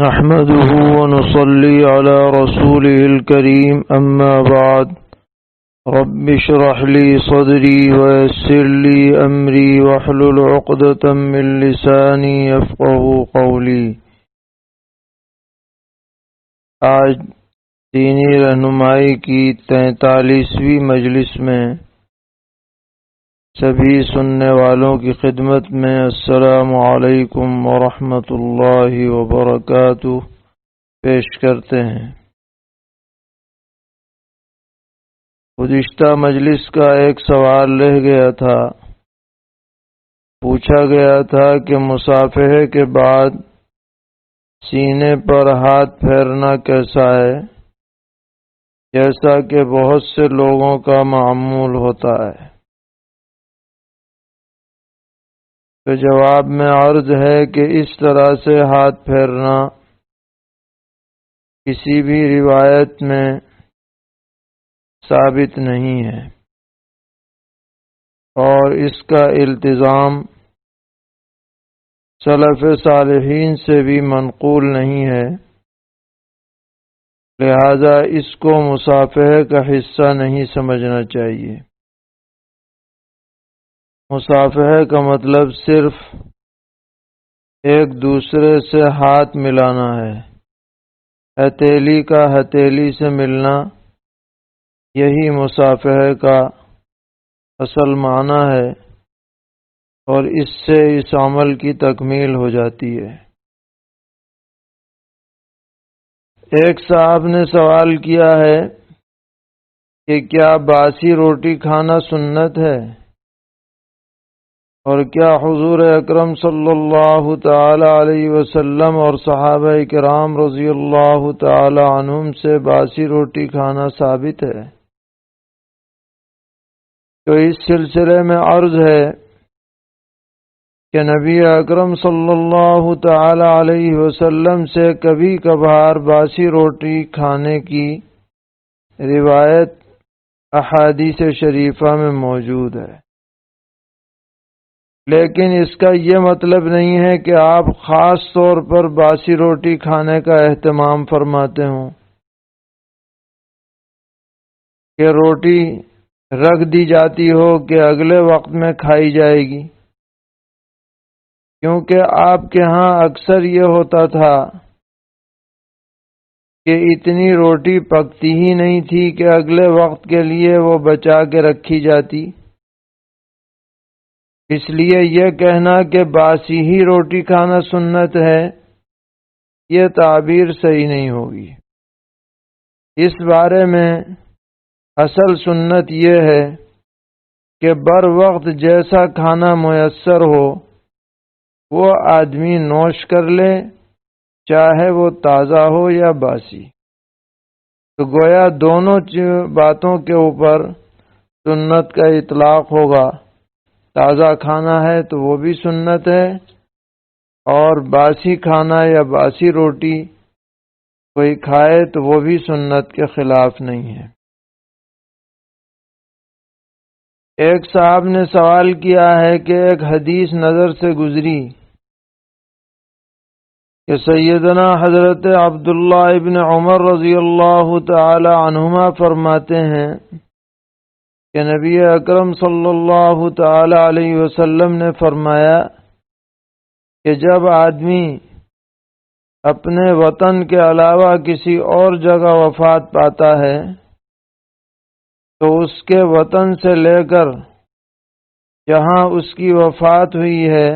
نحمده ونصلي على رسوله الكريم أما بعد رب اشرح لي صدري ويسر لي أمري واحلل عقدة من لساني يفقهوا قولي۔ آج دینی رہنمائی کی 43ویں مجلس میں سبھی سننے والوں کی خدمت میں السلام علیکم ورحمۃ اللہ وبرکاتہ پیش کرتے ہیں۔ گزشتہ مجلس کا ایک سوال رہ گیا تھا، پوچھا گیا تھا کہ مصافحے کے بعد سینے پر ہاتھ پھیرنا کیسا ہے، جیسا کہ بہت سے لوگوں کا معمول ہوتا ہے۔ تو جواب میں عرض ہے کہ اس طرح سے ہاتھ پھیرنا کسی بھی روایت میں ثابت نہیں ہے، اور اس کا التزام سلف صالحین سے بھی منقول نہیں ہے، لہذا اس کو مصافحے کا حصہ نہیں سمجھنا چاہیے۔ مصافحے کا مطلب صرف ایک دوسرے سے ہاتھ ملانا ہے، ہتھیلی کا ہتھیلی سے ملنا، یہی مصافحے کا اصل معنی ہے، اور اس سے اس عمل کی تکمیل ہو جاتی ہے۔ ایک صاحب نے سوال کیا ہے کہ کیا باسی روٹی کھانا سنت ہے، اور کیا حضور اکرم صلی اللہ تعالی علیہ وسلم اور صحابہ کرام رضی اللہ تعالی عنہم سے باسی روٹی کھانا ثابت ہے؟ تو اس سلسلے میں عرض ہے کہ نبی اکرم صلی اللہ تعالی علیہ وسلم سے کبھی کبھار باسی روٹی کھانے کی روایت احادیث شریفہ میں موجود ہے، لیکن اس کا یہ مطلب نہیں ہے کہ آپ خاص طور پر باسی روٹی کھانے کا اہتمام فرماتے ہوں، کہ روٹی رکھ دی جاتی ہو کہ اگلے وقت میں کھائی جائے گی، کیونکہ آپ کے ہاں اکثر یہ ہوتا تھا کہ اتنی روٹی پکتی ہی نہیں تھی کہ اگلے وقت کے لیے وہ بچا کے رکھی جاتی۔ اس لیے یہ کہنا کہ باسی ہی روٹی کھانا سنت ہے، یہ تعبیر صحیح نہیں ہوگی۔ اس بارے میں اصل سنت یہ ہے کہ بر وقت جیسا کھانا میسر ہو وہ آدمی نوش کر لے، چاہے وہ تازہ ہو یا باسی۔ تو گویا دونوں باتوں کے اوپر سنت کا اطلاق ہوگا، تازہ کھانا ہے تو وہ بھی سنت ہے، اور باسی کھانا یا باسی روٹی کوئی کھائے تو وہ بھی سنت کے خلاف نہیں ہے۔ ایک صاحب نے سوال کیا ہے کہ ایک حدیث نظر سے گزری کہ سیدنا حضرت عبداللہ ابن عمر رضی اللہ تعالی عنہما فرماتے ہیں کہ نبی اکرم صلی اللہ تعالی علیہ وسلم نے فرمایا کہ جب آدمی اپنے وطن کے علاوہ کسی اور جگہ وفات پاتا ہے تو اس کے وطن سے لے کر جہاں اس کی وفات ہوئی ہے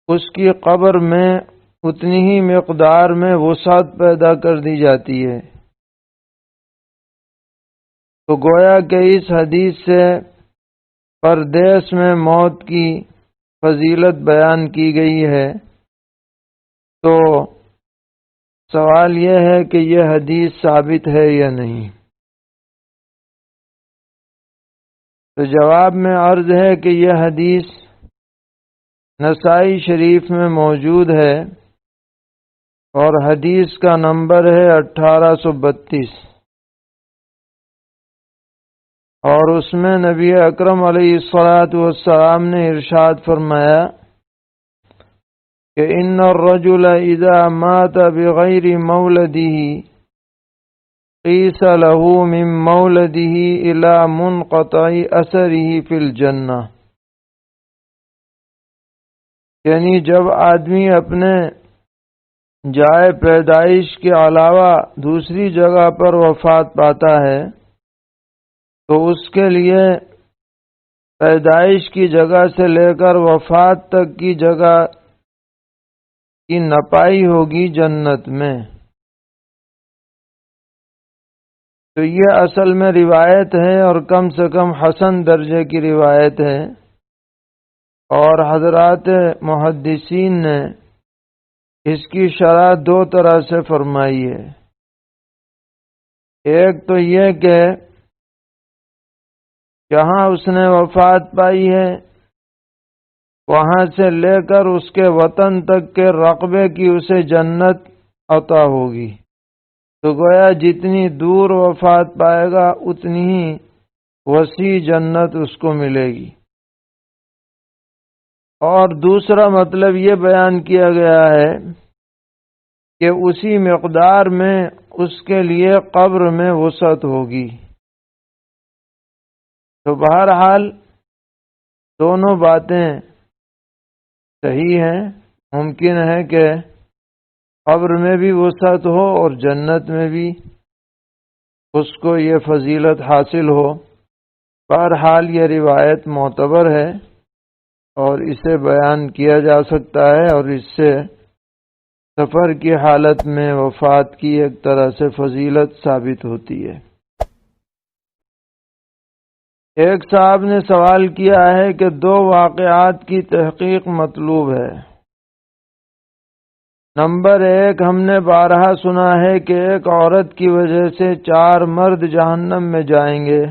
اس کی قبر میں اتنی ہی مقدار میں وسعت پیدا کر دی جاتی ہے۔ تو گویا کہ اس حدیث سے پردیس میں موت کی فضیلت بیان کی گئی ہے۔ تو سوال یہ ہے کہ یہ حدیث ثابت ہے یا نہیں؟ تو جواب میں عرض ہے کہ یہ حدیث نسائی شریف میں موجود ہے، اور حدیث کا نمبر ہے 1832، اور اس میں نبی اکرم علیہ الصلاۃ والسلام نے ارشاد فرمایا کہ ان الرجل اذا مات بغیر مولده قیس له من مولده الى منقطع اثره فی الجنہ، یعنی جب آدمی اپنے جائے پیدائش کے علاوہ دوسری جگہ پر وفات پاتا ہے تو اس کے لیے پیدائش کی جگہ سے لے کر وفات تک کی جگہ کی نپائی ہوگی جنت میں۔ تو یہ اصل میں روایت ہے اور کم سے کم حسن درجے کی روایت ہے، اور حضرات محدثین نے اس کی شرح دو طرح سے فرمائی ہے۔ ایک تو یہ کہ جہاں اس نے وفات پائی ہے وہاں سے لے کر اس کے وطن تک کے رقبے کی اسے جنت عطا ہوگی، تو گویا جتنی دور وفات پائے گا اتنی ہی وسیع جنت اس کو ملے گی۔ اور دوسرا مطلب یہ بیان کیا گیا ہے کہ اسی مقدار میں اس کے لیے قبر میں وسعت ہوگی۔ تو بہرحال دونوں باتیں صحیح ہیں، ممکن ہے کہ قبر میں بھی وسعت ہو اور جنت میں بھی اس کو یہ فضیلت حاصل ہو۔ بہرحال یہ روایت معتبر ہے اور اسے بیان کیا جا سکتا ہے، اور اس سے سفر کی حالت میں وفات کی ایک طرح سے فضیلت ثابت ہوتی ہے۔ ایک صاحب نے سوال کیا ہے کہ دو واقعات کی تحقیق مطلوب ہے۔ نمبر ایک، ہم نے بارہا سنا ہے کہ ایک عورت کی وجہ سے 4 مرد جہنم میں جائیں گے۔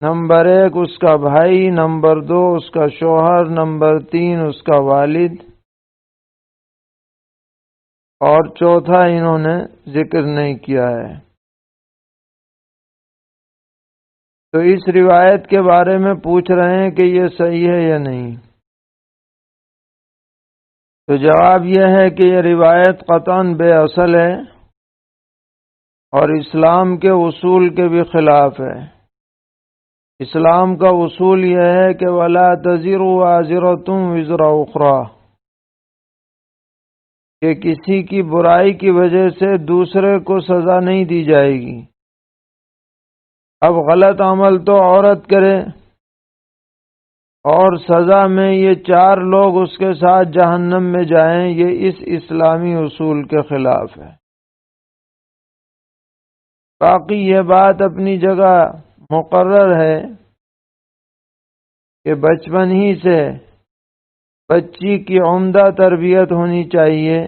نمبر ایک اس کا بھائی، نمبر 2 اس کا شوہر، نمبر 3 اس کا والد، اور چوتھا انہوں نے ذکر نہیں کیا ہے۔ تو اس روایت کے بارے میں پوچھ رہے ہیں کہ یہ صحیح ہے یا نہیں۔ تو جواب یہ ہے کہ یہ روایت قطعاً بے اصل ہے اور اسلام کے اصول کے بھی خلاف ہے۔ اسلام کا اصول یہ ہے کہ وَلَا تَزِرُ وَازِرَةٌ وِزْرَ أُخْرَىٰ، کہ کسی کی برائی کی وجہ سے دوسرے کو سزا نہیں دی جائے گی۔ اب غلط عمل تو عورت کرے اور سزا میں یہ 4 لوگ اس کے ساتھ جہنم میں جائیں، یہ اس اسلامی اصول کے خلاف ہے۔ باقی یہ بات اپنی جگہ مقرر ہے کہ بچپن ہی سے بچی کی عمدہ تربیت ہونی چاہیے۔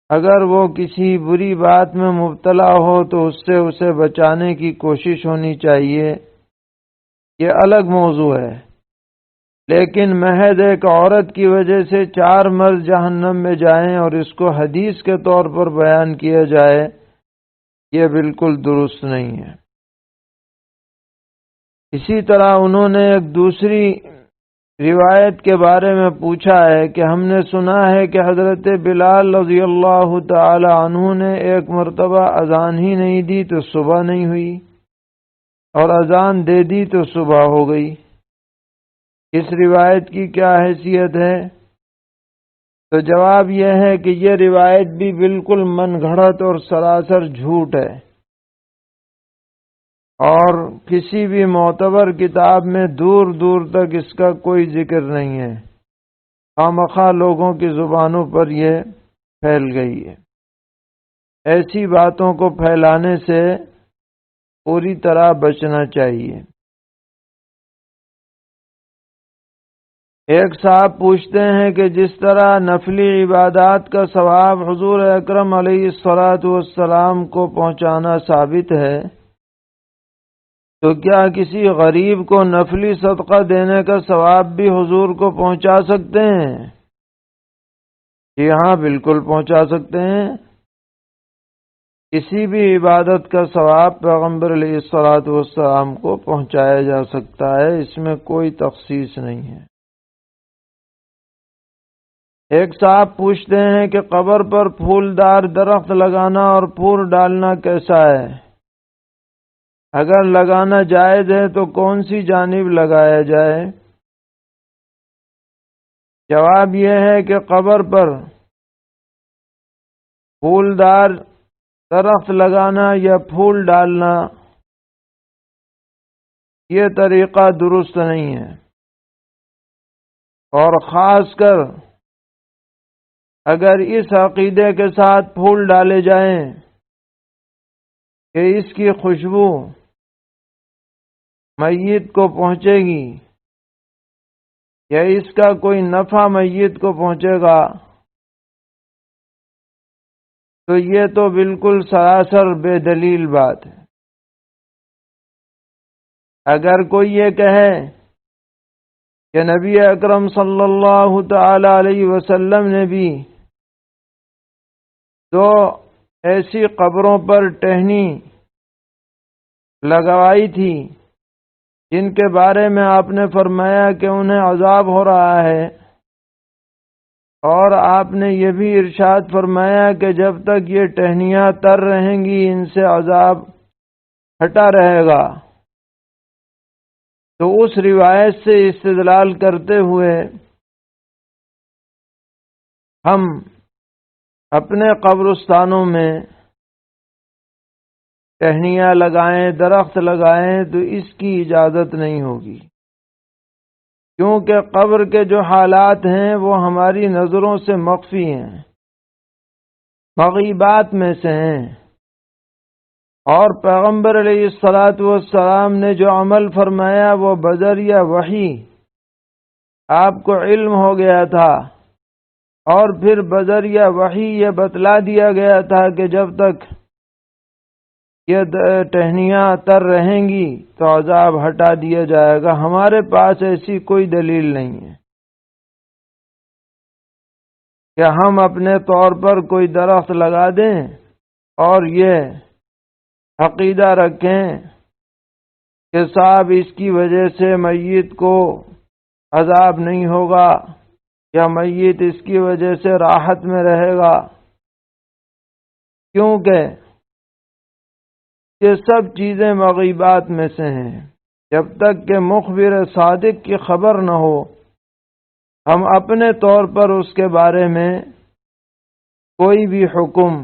اگر وہ کسی بری بات میں مبتلا ہو تو اس سے اسے بچانے کی کوشش ہونی چاہیے، یہ الگ موضوع ہے۔ لیکن محض ایک عورت کی وجہ سے 4 مرد جہنم میں جائیں اور اس کو حدیث کے طور پر بیان کیا جائے، یہ بالکل درست نہیں ہے۔ اسی طرح انہوں نے ایک دوسری روایت کے بارے میں پوچھا ہے کہ ہم نے سنا ہے کہ حضرت بلال رضی اللہ تعالی عنہ نے ایک مرتبہ اذان ہی نہیں دی تو صبح نہیں ہوئی، اور اذان دے دی تو صبح ہو گئی۔ اس روایت کی کیا حیثیت ہے؟ تو جواب یہ ہے کہ یہ روایت بھی بالکل من گھڑت اور سراسر جھوٹ ہے، اور کسی بھی معتبر کتاب میں دور دور تک اس کا کوئی ذکر نہیں ہے۔ خامخواہ لوگوں کی زبانوں پر یہ پھیل گئی ہے۔ ایسی باتوں کو پھیلانے سے پوری طرح بچنا چاہیے۔ ایک صاحب پوچھتے ہیں کہ جس طرح نفلی عبادات کا ثواب حضور اکرم علیہ الصلاۃ والسلام کو پہنچانا ثابت ہے، تو کیا کسی غریب کو نفلی صدقہ دینے کا ثواب بھی حضور کو پہنچا سکتے ہیں؟ جی ہاں، بالکل پہنچا سکتے ہیں۔ کسی بھی عبادت کا ثواب پیغمبر علیہ الصلاۃ والسلام کو پہنچایا جا سکتا ہے، اس میں کوئی تخصیص نہیں ہے۔ ایک صاحب پوچھتے ہیں کہ قبر پر پھولدار درخت لگانا اور پھول ڈالنا کیسا ہے؟ اگر لگانا جائز ہے تو کون سی جانب لگایا جائے؟ جواب یہ ہے کہ قبر پر پھولدار درخت لگانا یا پھول ڈالنا یہ طریقہ درست نہیں ہے، اور خاص کر اگر اس عقیدے کے ساتھ پھول ڈالے جائیں کہ اس کی خوشبو میت کو پہنچے گی یا اس کا کوئی نفع میت کو پہنچے گا، تو یہ تو بالکل سراسر بے دلیل بات ہے۔ اگر کوئی یہ کہے کہ نبی اکرم صلی اللہ تعالی علیہ وسلم نے بھی دو ایسی قبروں پر ٹہنی لگوائی تھی جن کے بارے میں آپ نے فرمایا کہ انہیں عذاب ہو رہا ہے، اور آپ نے یہ بھی ارشاد فرمایا کہ جب تک یہ ٹہنیاں تر رہیں گی ان سے عذاب ہٹا رہے گا، تو اس روایت سے استدلال کرتے ہوئے ہم اپنے قبرستانوں میں ٹہنیاں لگائیں، درخت لگائیں، تو اس کی اجازت نہیں ہوگی، کیونکہ قبر کے جو حالات ہیں وہ ہماری نظروں سے مخفی ہیں، مغیبات میں سے ہیں، اور پیغمبر علیہ الصلاۃ والسلام نے جو عمل فرمایا وہ بذریعہ وحی آپ کو علم ہو گیا تھا، اور پھر بذریعہ وحی یہ بتلا دیا گیا تھا کہ جب تک یہ ٹہنیاں تر رہیں گی تو عذاب ہٹا دیا جائے گا۔ ہمارے پاس ایسی کوئی دلیل نہیں ہے کہ ہم اپنے طور پر کوئی درخت لگا دیں اور یہ عقیدہ رکھیں کہ صاحب اس کی وجہ سے میت کو عذاب نہیں ہوگا یا میت اس کی وجہ سے راحت میں رہے گا، کیونکہ یہ سب چیزیں مغیبات میں سے ہیں۔ جب تک کہ مخبر صادق کی خبر نہ ہو ہم اپنے طور پر اس کے بارے میں کوئی بھی حکم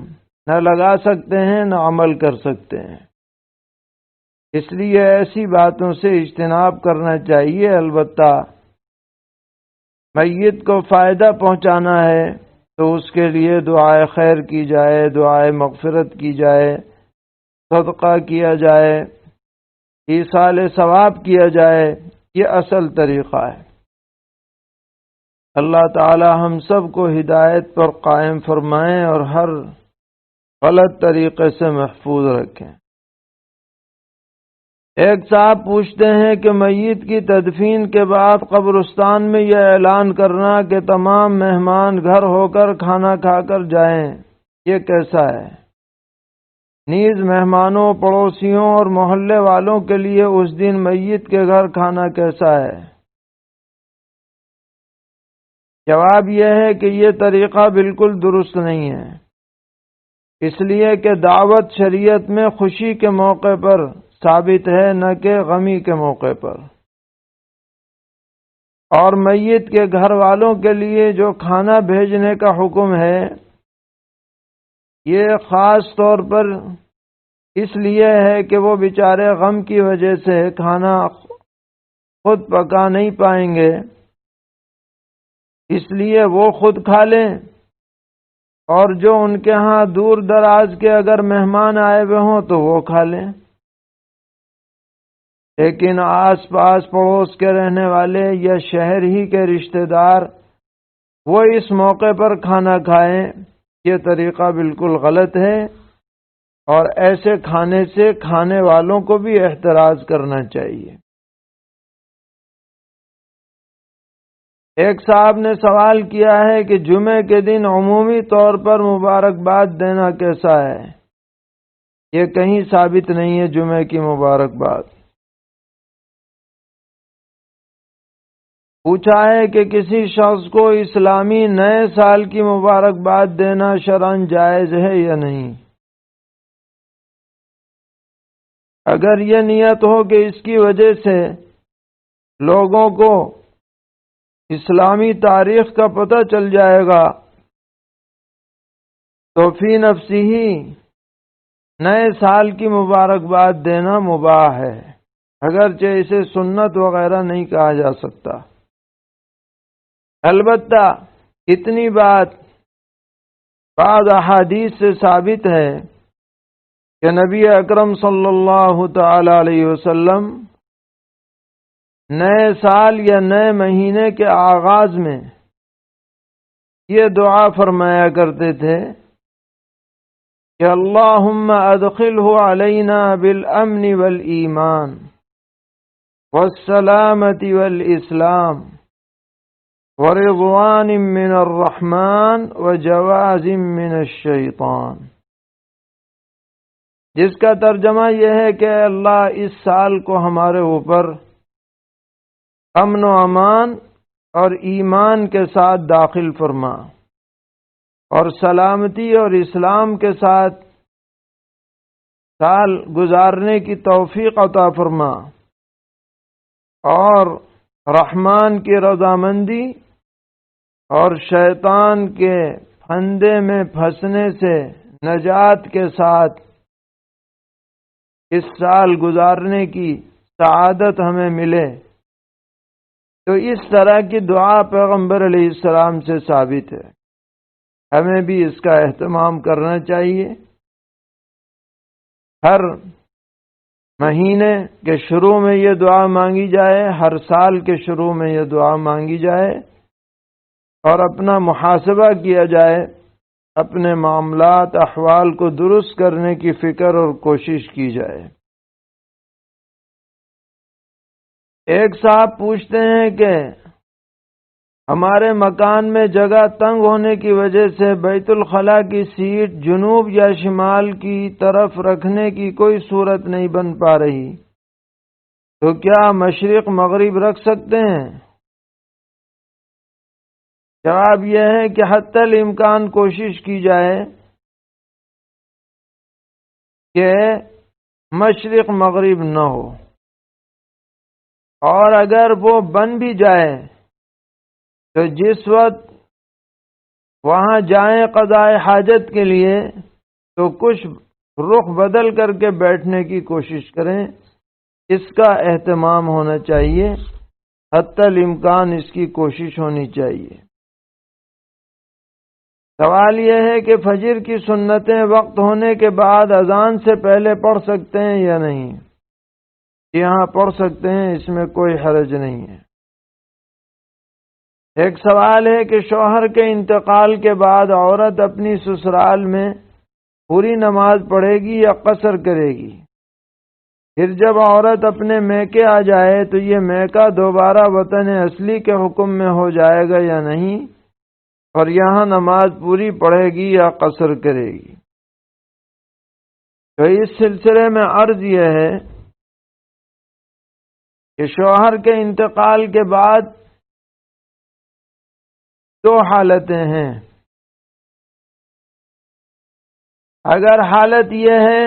نہ لگا سکتے ہیں نہ عمل کر سکتے ہیں، اس لیے ایسی باتوں سے اجتناب کرنا چاہیے۔ البتہ میت کو فائدہ پہنچانا ہے تو اس کے لیے دعائے خیر کی جائے، دعائے مغفرت کی جائے، صدقہ کیا جائے، ایصال ثواب کیا جائے، یہ اصل طریقہ ہے۔ اللہ تعالی ہم سب کو ہدایت پر قائم فرمائیں اور ہر غلط طریقے سے محفوظ رکھیں۔ ایک صاحب پوچھتے ہیں کہ میت کی تدفین کے بعد قبرستان میں یہ اعلان کرنا کہ تمام مہمان گھر ہو کر کھانا کھا کر جائیں، یہ کیسا ہے؟ نیز مہمانوں، پڑوسیوں اور محلے والوں کے لیے اس دن میت کے گھر کھانا کیسا ہے؟ جواب یہ ہے کہ یہ طریقہ بالکل درست نہیں ہے، اس لیے کہ دعوت شریعت میں خوشی کے موقع پر ثابت ہے، نہ کہ غمی کے موقع پر، اور میت کے گھر والوں کے لیے جو کھانا بھیجنے کا حکم ہے یہ خاص طور پر اس لیے ہے کہ وہ بیچارے غم کی وجہ سے کھانا خود پکا نہیں پائیں گے، اس لیے وہ خود کھا لیں، اور جو ان کے ہاں دور دراز کے اگر مہمان آئے ہوئے ہوں تو وہ کھا لیں، لیکن آس پاس پڑوس کے رہنے والے یا شہر ہی کے رشتہ دار وہ اس موقع پر کھانا کھائیں، یہ طریقہ بالکل غلط ہے، اور ایسے کھانے سے کھانے والوں کو بھی احتراز کرنا چاہیے۔ ایک صاحب نے سوال کیا ہے کہ جمعے کے دن عمومی طور پر مبارکباد دینا کیسا ہے؟ یہ کہیں ثابت نہیں ہے جمعے کی مبارکباد۔ پوچھا ہے کہ کسی شخص کو اسلامی نئے سال کی مبارکباد دینا شرعاً جائز ہے یا نہیں؟ اگر یہ نیت ہو کہ اس کی وجہ سے لوگوں کو اسلامی تاریخ کا پتہ چل جائے گا تو فی نفسی ہی نئے سال کی مبارکباد دینا مباح ہے، اگرچہ اسے سنت وغیرہ نہیں کہا جا سکتا۔ البتہ اتنی بات بعض احادیث سے ثابت ہے کہ نبی اکرم صلی اللہ تعالی علیہ وسلم نئے سال یا نئے مہینے کے آغاز میں یہ دعا فرمایا کرتے تھے کہ اللہم ادخلہ علینا بالامن والایمان والسلامت والاسلام ورضوان من الرحمن وجواز من الشیطان، جس کا ترجمہ یہ ہے کہ اللہ اس سال کو ہمارے اوپر امن و امان اور ایمان کے ساتھ داخل فرما، اور سلامتی اور اسلام کے ساتھ سال گزارنے کی توفیق عطا فرما، اور رحمان کی رضامندی اور شیطان کے پھندے میں پھنسنے سے نجات کے ساتھ اس سال گزارنے کی سعادت ہمیں ملے۔ تو اس طرح کی دعا پیغمبر علیہ السلام سے ثابت ہے، ہمیں بھی اس کا اہتمام کرنا چاہیے۔ ہر مہینے کے شروع میں یہ دعا مانگی جائے، ہر سال کے شروع میں یہ دعا مانگی جائے، اور اپنا محاسبہ کیا جائے، اپنے معاملات احوال کو درست کرنے کی فکر اور کوشش کی جائے۔ ایک صاحب پوچھتے ہیں کہ ہمارے مکان میں جگہ تنگ ہونے کی وجہ سے بیت الخلاء کی سیٹ جنوب یا شمال کی طرف رکھنے کی کوئی صورت نہیں بن پا رہی، تو کیا مشرق مغرب رکھ سکتے ہیں؟ جواب یہ ہے کہ حتی الامکان کوشش کی جائے کہ مشرق مغرب نہ ہو، اور اگر وہ بن بھی جائے تو جس وقت وہاں جائیں قضاء حاجت کے لیے تو کچھ رخ بدل کر کے بیٹھنے کی کوشش کریں، اس کا اہتمام ہونا چاہیے، حتی الامکان اس کی کوشش ہونی چاہیے۔ سوال یہ ہے کہ فجر کی سنتیں وقت ہونے کے بعد اذان سے پہلے پڑھ سکتے ہیں یا نہیں؟ یہاں پڑھ سکتے ہیں، اس میں کوئی حرج نہیں ہے۔ ایک سوال ہے کہ شوہر کے انتقال کے بعد عورت اپنی سسرال میں پوری نماز پڑھے گی یا قصر کرے گی؟ پھر جب عورت اپنے میکے آ جائے تو یہ میکہ دوبارہ وطن اصلی کے حکم میں ہو جائے گا یا نہیں، اور یہاں نماز پوری پڑھے گی یا قصر کرے گی؟ تو اس سلسلے میں عرض یہ ہے کہ شوہر کے انتقال کے بعد دو حالتیں ہیں۔ اگر حالت یہ ہے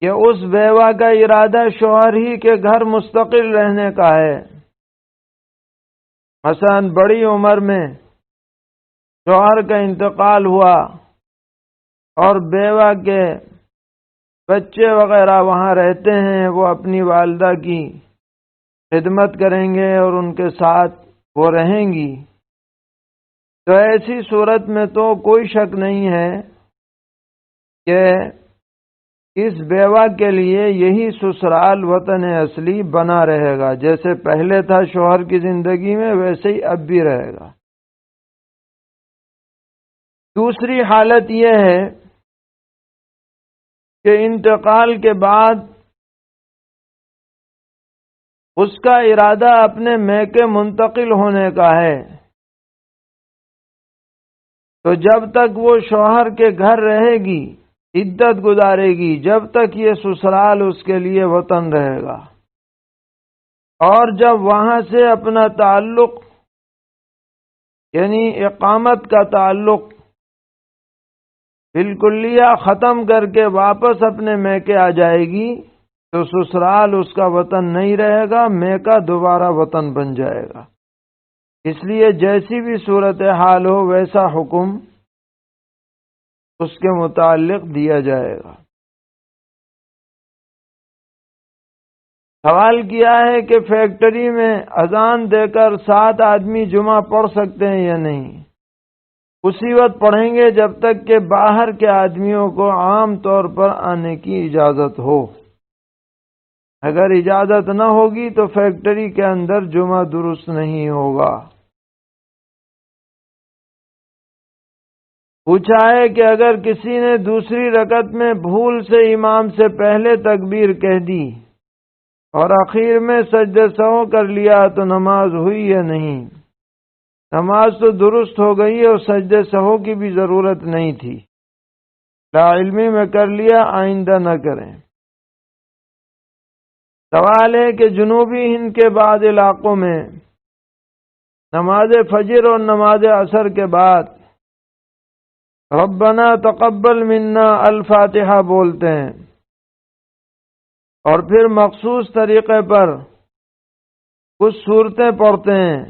کہ اس بیوہ کا ارادہ شوہر ہی کے گھر مستقل رہنے کا ہے، مثلا بڑی عمر میں شوہر کا انتقال ہوا اور بیوہ کے بچے وغیرہ وہاں رہتے ہیں، وہ اپنی والدہ کی خدمت کریں گے اور ان کے ساتھ وہ رہیں گی، تو ایسی صورت میں تو کوئی شک نہیں ہے کہ اس بیوہ کے لیے یہی سسرال وطن اصلی بنا رہے گا، جیسے پہلے تھا شوہر کی زندگی میں ویسے ہی اب بھی رہے گا۔ دوسری حالت یہ ہے کہ انتقال کے بعد اس کا ارادہ اپنے میکے منتقل ہونے کا ہے، تو جب تک وہ شوہر کے گھر رہے گی، عدت گزارے گی، جب تک یہ سسرال اس کے لیے وطن رہے گا۔ اور جب وہاں سے اپنا تعلق یعنی اقامت کا تعلق بالکلیہ ختم کر کے واپس اپنے میکے آ جائے گی تو سسرال اس کا وطن نہیں رہے گا، میکہ دوبارہ وطن بن جائے گا۔ اس لیے جیسی بھی صورتحال ہو ویسا حکم اس کے متعلق دیا جائے گا۔ سوال کیا ہے کہ فیکٹری میں اذان دے کر 7 آدمی جمعہ پڑھ سکتے ہیں یا نہیں؟ اسی وقت پڑھیں گے جب تک کہ باہر کے آدمیوں کو عام طور پر آنے کی اجازت ہو۔ اگر اجازت نہ ہوگی تو فیکٹری کے اندر جمعہ درست نہیں ہوگا۔ پوچھا ہے کہ اگر کسی نے دوسری رکعت میں بھول سے امام سے پہلے تکبیر کہہ دی اور آخر میں سجدہ سہو کر لیا تو نماز ہوئی یا نہیں؟ نماز تو درست ہو گئی اور سجدہ سہو کی بھی ضرورت نہیں تھی، لا علمی میں کر لیا، آئندہ نہ کریں۔ سوال ہے کہ جنوبی ہند کے بعض علاقوں میں نماز فجر اور نماز عصر کے بعد ربنا تقبل منا الفاتحہ بولتے ہیں اور پھر مخصوص طریقے پر کچھ صورتیں پڑھتے ہیں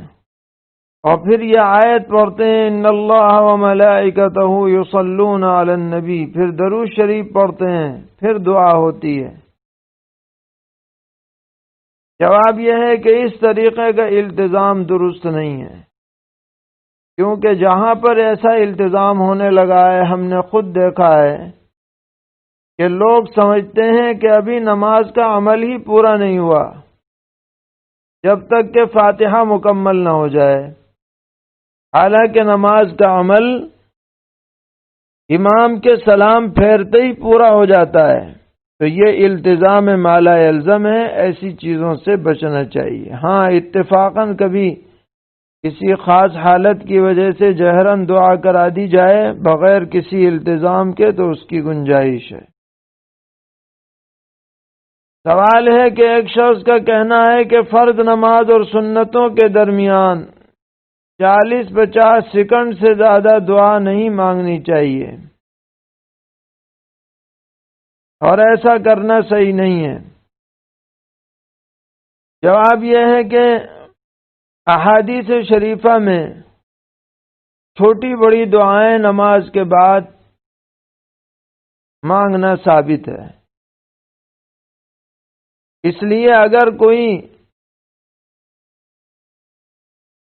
اور پھر یہ آیت پڑھتے ہیں ان اللہ وملائکتہ یصلون علی النبی، پھر درود شریف پڑھتے ہیں، پھر دعا ہوتی ہے۔ جواب یہ ہے کہ اس طریقے کا التزام درست نہیں ہے، کیونکہ جہاں پر ایسا التزام ہونے لگا ہے ہم نے خود دیکھا ہے کہ لوگ سمجھتے ہیں کہ ابھی نماز کا عمل ہی پورا نہیں ہوا جب تک کہ فاتحہ مکمل نہ ہو جائے، حالانکہ نماز کا عمل امام کے سلام پھیرتے ہی پورا ہو جاتا ہے۔ تو یہ التزام مالا الزم ہے، ایسی چیزوں سے بچنا چاہیے۔ ہاں اتفاقاً کبھی کسی خاص حالت کی وجہ سے جہراً دعا کرا دی جائے بغیر کسی التزام کے تو اس کی گنجائش ہے۔ سوال ہے کہ ایک شخص کا کہنا ہے کہ فرض نماز اور سنتوں کے درمیان 40-50 سیکنڈ سے زیادہ دعا نہیں مانگنی چاہیے اور ایسا کرنا صحیح نہیں ہے۔ جواب یہ ہے کہ احادیث شریفہ میں چھوٹی بڑی دعائیں نماز کے بعد مانگنا ثابت ہے، اس لیے اگر کوئی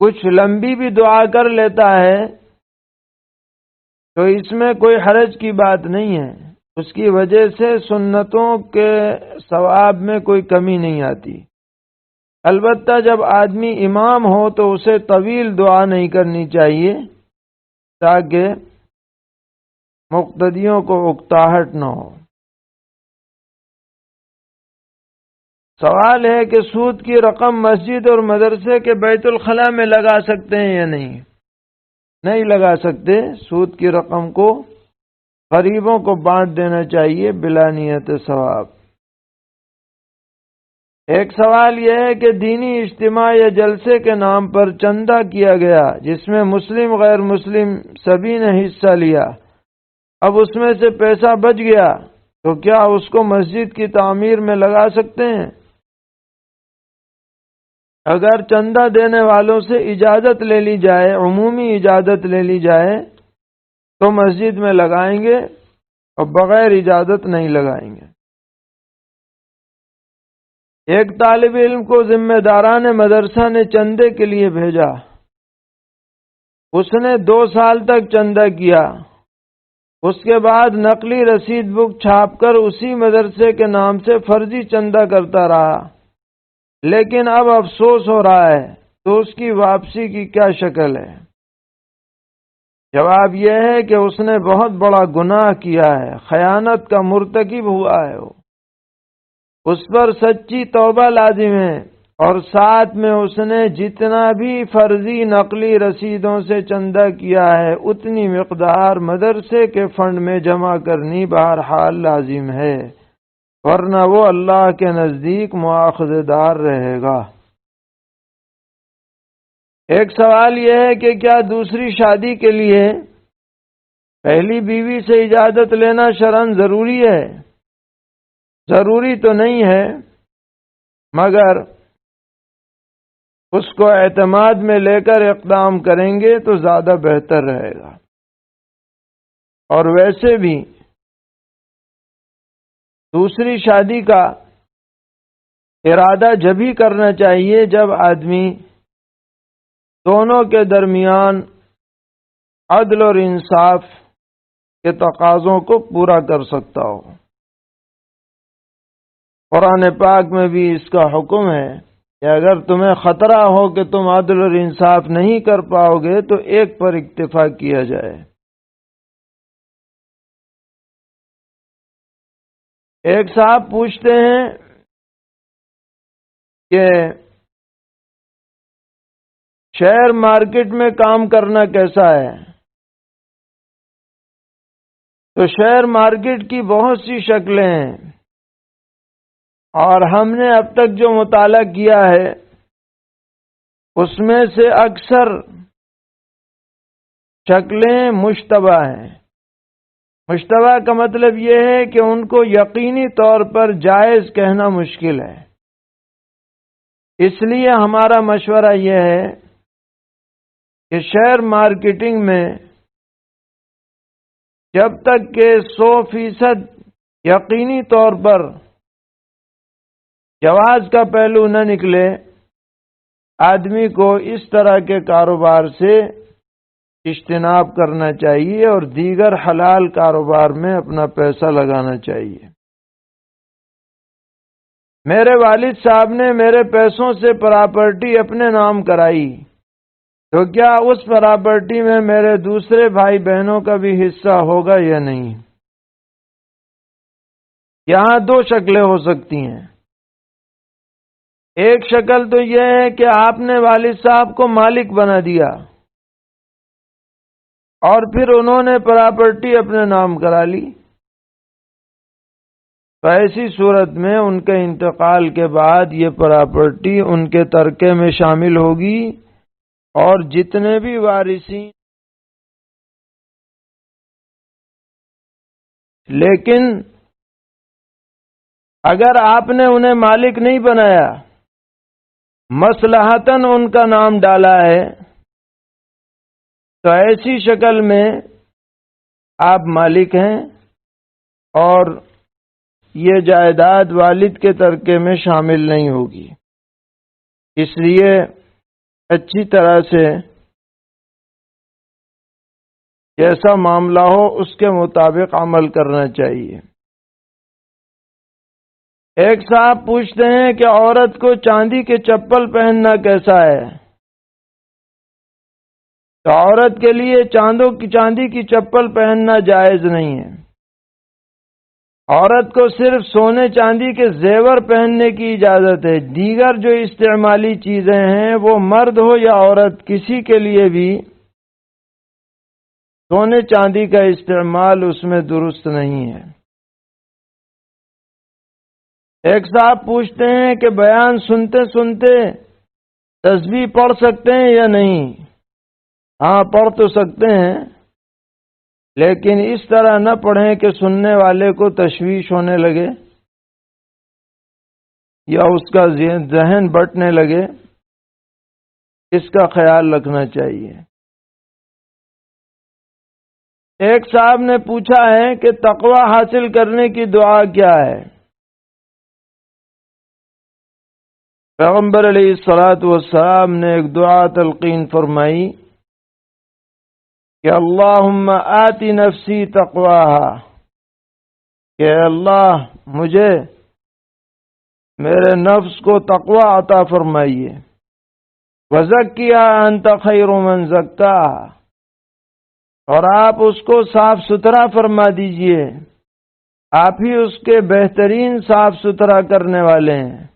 کچھ لمبی بھی دعا کر لیتا ہے تو اس میں کوئی حرج کی بات نہیں ہے، اس کی وجہ سے سنتوں کے ثواب میں کوئی کمی نہیں آتی۔ البتہ جب آدمی امام ہو تو اسے طویل دعا نہیں کرنی چاہیے تاکہ مقتدیوں کو اکتاہٹ نہ ہو۔ سوال ہے کہ سود کی رقم مسجد اور مدرسے کے بیت الخلاء میں لگا سکتے ہیں یا نہیں؟ نہیں لگا سکتے، سود کی رقم کو غریبوں کو بانٹ دینا چاہیے بلا نیت ثواب۔ ایک سوال یہ ہے کہ دینی اجتماع یا جلسے کے نام پر چندہ کیا گیا جس میں مسلم غیر مسلم سبھی نے حصہ لیا، اب اس میں سے پیسہ بچ گیا تو کیا اس کو مسجد کی تعمیر میں لگا سکتے ہیں؟ اگر چندہ دینے والوں سے اجازت لے لی جائے، عمومی اجازت لے لی جائے تو مسجد میں لگائیں گے اور بغیر اجازت نہیں لگائیں گے۔ ایک طالب علم کو ذمہ داران مدرسہ نے چندے کے لیے بھیجا، اس نے 2 سال تک چندہ کیا، اس کے بعد نقلی رسید بک چھاپ کر اسی مدرسے کے نام سے فرضی چندہ کرتا رہا، لیکن اب افسوس ہو رہا ہے تو اس کی واپسی کی کیا شکل ہے؟ جواب یہ ہے کہ اس نے بہت بڑا گناہ کیا ہے، خیانت کا مرتکب ہوا ہے، اس پر سچی توبہ لازم ہے، اور ساتھ میں اس نے جتنا بھی فرضی نقلی رسیدوں سے چندہ کیا ہے اتنی مقدار مدرسے کے فنڈ میں جمع کرنی بہرحال لازم ہے، ورنہ وہ اللہ کے نزدیک مواخذہ دار رہے گا۔ ایک سوال یہ ہے کہ کیا دوسری شادی کے لیے پہلی بیوی سے اجازت لینا شرعاً ضروری ہے؟ ضروری تو نہیں ہے، مگر اس کو اعتماد میں لے کر اقدام کریں گے تو زیادہ بہتر رہے گا۔ اور ویسے بھی دوسری شادی کا ارادہ جب ہی کرنا چاہیے جب آدمی دونوں کے درمیان عدل اور انصاف کے تقاضوں کو پورا کر سکتا ہو۔ قرآن پاک میں بھی اس کا حکم ہے کہ اگر تمہیں خطرہ ہو کہ تم عدل اور انصاف نہیں کر پاؤ گے تو ایک پر اکتفا کیا جائے۔ ایک صاحب پوچھتے ہیں کہ شیئر مارکیٹ میں کام کرنا کیسا ہے؟ تو شیئر مارکیٹ کی بہت سی شکلیں ہیں، اور ہم نے اب تک جو مطالعہ کیا ہے اس میں سے اکثر شکلیں مشتبہ ہیں۔ مشتبہ کا مطلب یہ ہے کہ ان کو یقینی طور پر جائز کہنا مشکل ہے۔ اس لیے ہمارا مشورہ یہ ہے کہ شیئر مارکیٹنگ میں جب تک کہ 100% یقینی طور پر جواز کا پہلو نہ نکلے، آدمی کو اس طرح کے کاروبار سے اجتناب کرنا چاہیے اور دیگر حلال کاروبار میں اپنا پیسہ لگانا چاہیے۔ میرے والد صاحب نے میرے پیسوں سے پراپرٹی اپنے نام کرائی، تو کیا اس پراپرٹی میں میرے دوسرے بھائی بہنوں کا بھی حصہ ہوگا یا نہیں؟ یہاں دو شکلیں ہو سکتی ہیں۔ ایک شکل تو یہ ہے کہ آپ نے والد صاحب کو مالک بنا دیا اور پھر انہوں نے پراپرٹی اپنے نام کرا لی، تو ایسی صورت میں ان کے انتقال کے بعد یہ پراپرٹی ان کے ترکے میں شامل ہوگی، اور جتنے بھی وارثین، لیکن اگر آپ نے انہیں مالک نہیں بنایا، مصلحتاً ان کا نام ڈالا ہے، تو ایسی شکل میں آپ مالک ہیں اور یہ جائیداد والد کے ترکے میں شامل نہیں ہوگی۔ اس لیے اچھی طرح سے جیسا معاملہ ہو اس کے مطابق عمل کرنا چاہیے۔ ایک صاحب پوچھتے ہیں کہ عورت کو چاندی کے چپل پہننا کیسا ہے؟ تو عورت کے لیے چاندی کی چپل پہننا جائز نہیں ہے۔ عورت کو صرف سونے چاندی کے زیور پہننے کی اجازت ہے۔ دیگر جو استعمالی چیزیں ہیں وہ مرد ہو یا عورت کسی کے لیے بھی سونے چاندی کا استعمال اس میں درست نہیں ہے۔ ایک صاحب پوچھتے ہیں کہ بیان سنتے سنتے تسبیح پڑھ سکتے ہیں یا نہیں؟ ہاں، پڑھ تو سکتے ہیں، لیکن اس طرح نہ پڑھیں کہ سننے والے کو تشویش ہونے لگے یا اس کا ذہن بٹنے لگے۔ اس کا خیال رکھنا چاہیے۔ ایک صاحب نے پوچھا ہے کہ تقوی حاصل کرنے کی دعا کیا ہے؟ پیغمبر علیہ الصلوۃ والسلام نے ایک دعا تلقین فرمائی کہ اللہم آتی نفسی تقواہا، کہ اللہ مجھے میرے نفس کو تقوی عطا فرمائیے، وزکیہا انت خیر من زکاہا، اور آپ اس کو صاف ستھرا فرما دیجئے، آپ ہی اس کے بہترین صاف ستھرا کرنے والے ہیں،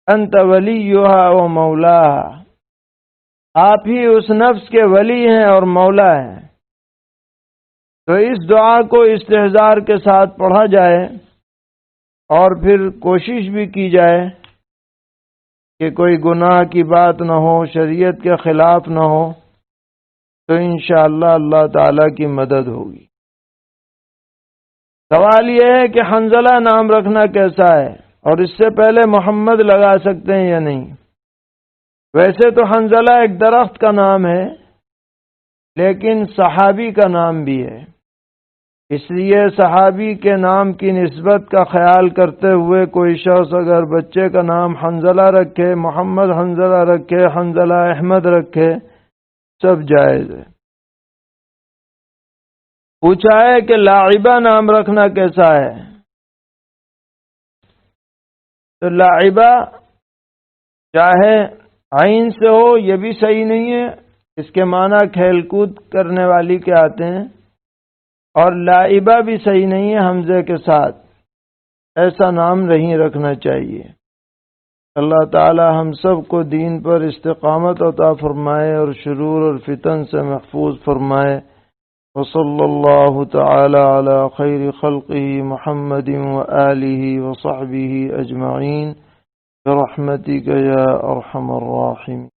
انت ولیہا و مولاہا، آپ ہی اس نفس کے ولی ہیں اور مولا ہیں۔ تو اس دعا کو استحضار کے ساتھ پڑھا جائے اور پھر کوشش بھی کی جائے کہ کوئی گناہ کی بات نہ ہو، شریعت کے خلاف نہ ہو، تو انشاءاللہ اللہ تعالی کی مدد ہوگی۔ سوال یہ ہے کہ حنظلہ نام رکھنا کیسا ہے، اور اس سے پہلے محمد لگا سکتے ہیں یا نہیں؟ ویسے تو حنظلہ ایک درخت کا نام ہے، لیکن صحابی کا نام بھی ہے، اس لیے صحابی کے نام کی نسبت کا خیال کرتے ہوئے کوئی شخص اگر بچے کا نام حنظلہ رکھے، محمد حنظلہ رکھے، حنظلہ احمد رکھے، سب جائز ہے۔ پوچھا ہے کہ لاعبہ نام رکھنا کیسا ہے؟ تو لاعبہ چاہے عین سے ہو یہ بھی صحیح نہیں ہے، اس کے معنی کھیل کود کرنے والی کے آتے ہیں، اور لائبہ بھی صحیح نہیں ہے حمزے کے ساتھ، ایسا نام نہیں رکھنا چاہیے۔ اللہ تعالی ہم سب کو دین پر استقامت عطا فرمائے اور شرور اور فتن سے محفوظ فرمائے۔ وصلی اللہ تعالی علی خیر خلقہ محمد وآلہ وصحبہ اجمعین برحمتک یا ارحم الراحمین۔